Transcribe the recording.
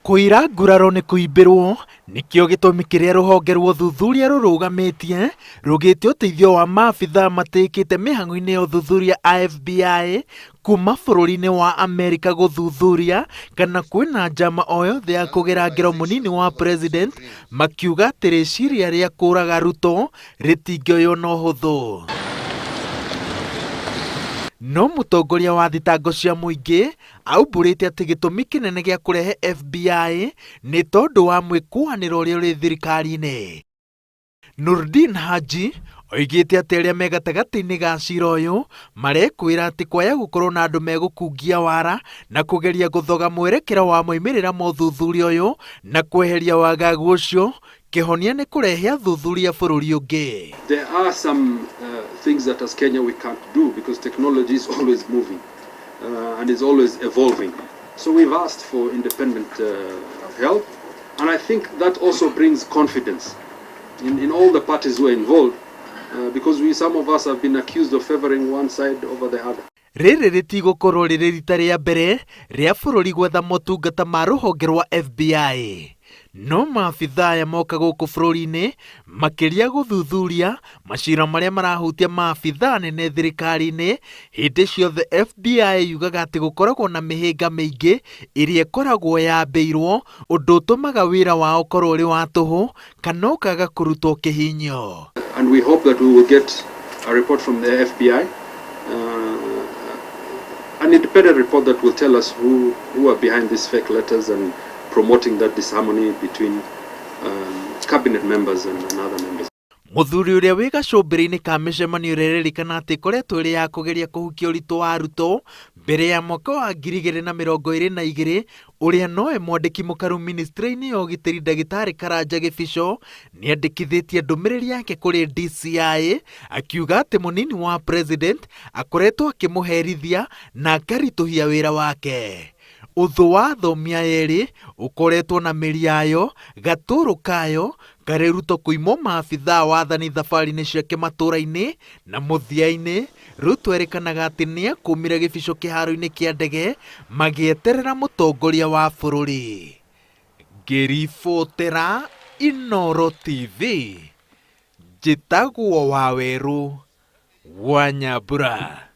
Kuira nguraro ni kuimbirwo nikio gitumi kiria ruhonge rwa uthuthuria rurugamitie rugite uteithio wa maabitha matikite mihango-ini ya uthuthuria FBI kuma bururi-ini wa Amerika guthuthuria kana kwina njama o yothe ya kugera ngero munini wa president, makiuga ati riciria ria kuraga Ruto ritingioywo na uhuthu. No mutongoria wa thitango cia muingi aumburite ati gitumi kinene gia kurehe FBI ni tondu wa mwikuhaniro uria uri thirikari-ini. Nurdin Haji oigite ati aria me gatagati-ini ga cira uyu marekwira ati kwaya gukorwo na andu megukungia wara na kugeria guthoga mwerekera wa moimirira ma uthuthuria uyu na kweheria wagagu ucio kihonia ni kurehe athuthuria bururi ungi. There are some things that as Kenya we can't do because technology is always moving and is always evolving. So we've asked for independent help, and I think that also brings confidence in all the parties who are involved because some of us have been accused of favoring one side over the other. Riri ritigokorwo riri rita ria mbere ria bururi gwetha motungata ma ruhonge rwa FBI. No maabitha aya moka guku bururi-ini makiria guthuthuria macira maria marahutia maabitha nene thirikari-ini. Hindi ciothe FBI yugaga ati gukoragwo na mihinga miingi iria ikoragwo yambiirwo undu utumaga wira wao ukorwo uri wa tuhu kana ukaga kurutwo kihinyo. And we hope that we will get a report from the FBI, an independent report that will tell us who are behind these fake letters and promoting that disharmony between cabinet members and other members. Muthuri uria wi gacumbiri-ini ka micemanio ireririkana ati ikoretwo iri ya kugeria kuhukia uritu wa Ruto mbere ya mwaka wa 2022 uria noe mwandiki mukaru ministry-ini ya ugitiri Ndagitari Karanja Gibico niandikithitie ndumiriri yake kuri DCI akiuga ati munini wa president akoretwo akimuherithia na akarituhia wira wake. Uthu wa athomi aya eri ukoretwo na miri yayo gaturu kayo kari Ruto kuimwo maabitha wathani thabari-ini ciake matura-ini na muthia-ini Ruto erikanaga ati niakumire Gibico kiharo-ini kia ndege magieterera mutongoria wa bururi. Ngiribotera Inooro TV, njitagwo Waweru wa Nyambura.